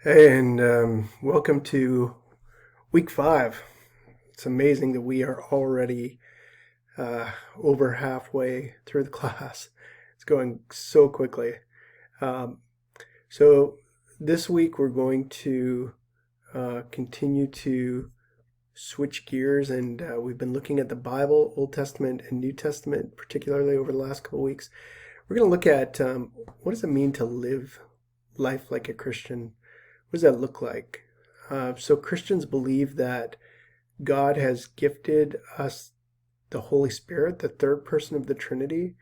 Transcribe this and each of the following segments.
Hey, and welcome to week 5. It's amazing that we are already over halfway through the class. It's going so quickly. Um, so this week we're going to continue to switch gears, and we've been looking at the Bible, Old Testament and New Testament, particularly over the last couple of weeks. We're going to look at what does it mean to live life like a Christian. What does that look like? So Christians believe that God has gifted us the Holy Spirit, the third person of the Trinity,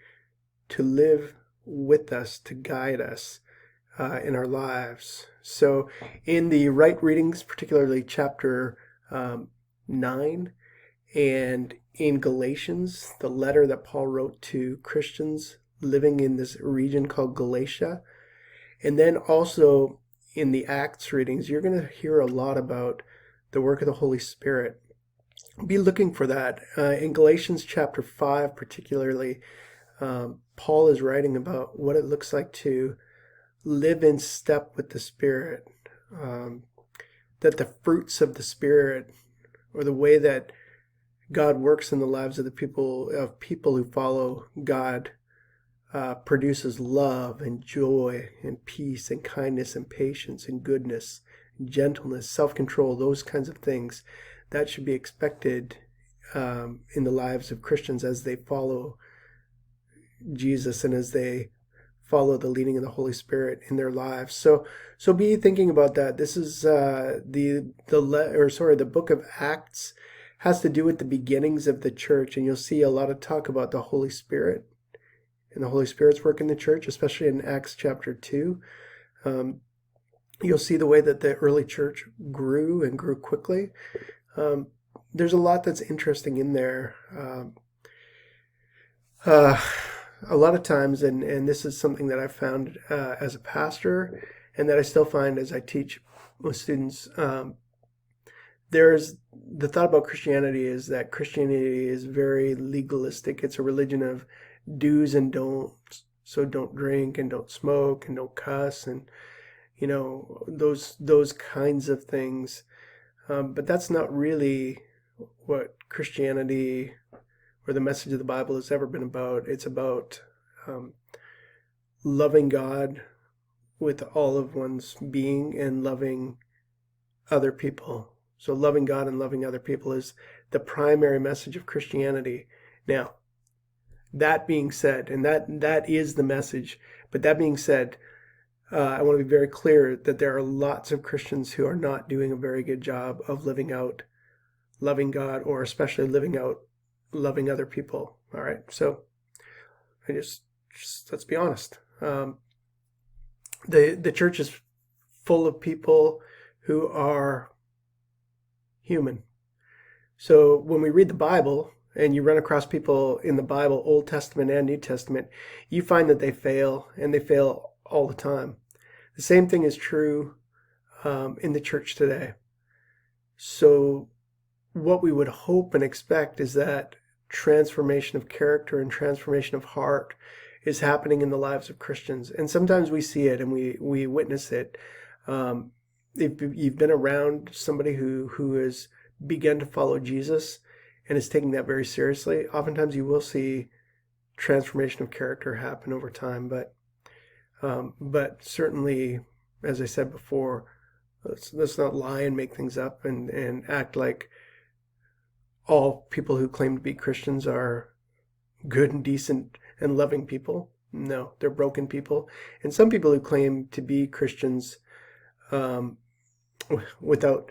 to live with us, to guide us in our lives. So in the right readings, particularly chapter 9, and in Galatians, the letter that Paul wrote to Christians living in this region called Galatia, and then also in the Acts readings, you're going to hear a lot about the work of the Holy Spirit. Be looking for that. In Galatians chapter 5, particularly, Paul is writing about what it looks like to live in step with the Spirit. Um, that the fruits of the Spirit, or the way that God works in the lives of people who follow God, produces love and joy and peace and kindness and patience and goodness and gentleness, self-control, those kinds of things that should be expected in the lives of Christians as they follow Jesus and as they follow the leading of the Holy Spirit in their lives. So be thinking about that. This is the book of Acts has to do with the beginnings of the church, and you'll see a lot of talk about the Holy Spirit and the Holy Spirit's work in the church, especially in Acts chapter 2. You'll see the way that the early church grew and grew quickly. There's a lot that's interesting in there. Uh, a lot of times, and this is something that I found as a pastor and that I still find as I teach with students, there's the thought about Christianity is that Christianity is very legalistic. It's a religion of do's and don'ts. So don't drink and don't smoke and don't cuss and those kinds of things. But that's not really what Christianity or the message of the Bible has ever been about. It's about um, loving God with all of one's being and loving other people. So loving God and loving other people is the primary message of Christianity. Now, that being said, and that is the message, but that being said, I want to be very clear that there are lots of Christians who are not doing a very good job of living out loving God, or especially living out loving other people. All right, so I just let's be honest. The church is full of people who are human. So when we read the Bible and you run across people in the Bible, Old Testament and New Testament, you find that they fail, and they fail all the time. The same thing is true in the church today. So what we would hope and expect is that transformation of character and transformation of heart is happening in the lives of Christians. And sometimes we see it and we witness it. If you've been around somebody who has begun to follow Jesus and is taking that very seriously, oftentimes you will see transformation of character happen over time. But certainly, as I said before, let's not lie and make things up and act like all people who claim to be Christians are good and decent and loving people. No, they're broken people. And some people who claim to be Christians um, without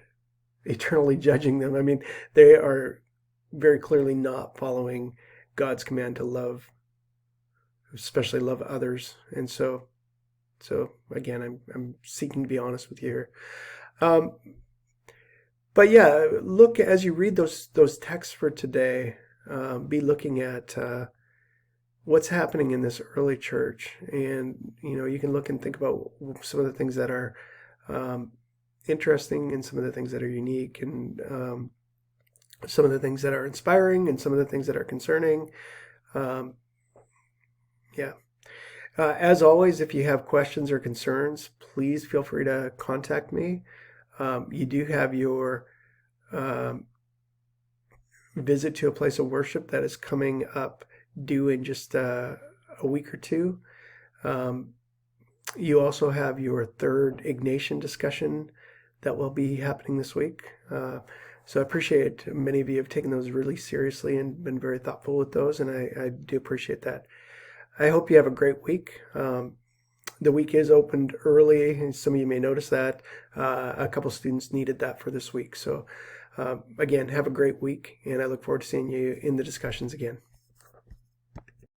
eternally judging them, I mean, they are very clearly not following God's command to love, especially love others. And so again, I'm seeking to be honest with you here. Um, but yeah, look as you read those texts for today. Be looking at what's happening in this early church, and you can look and think about some of the things that are um, interesting, and some of the things that are unique, and some of the things that are inspiring, and some of the things that are concerning. Um, yeah. As always, if you have questions or concerns, please feel free to contact me. You do have your um, visit to a place of worship that is coming up due in just a week or two. Um, you also have your third Ignatian discussion that will be happening this week. So I appreciate many of you have taken those really seriously and been very thoughtful with those, and I do appreciate that. I hope you have a great week. The week is opened early, and some of you may notice that. A couple students needed that for this week. So, again, have a great week, and I look forward to seeing you in the discussions again.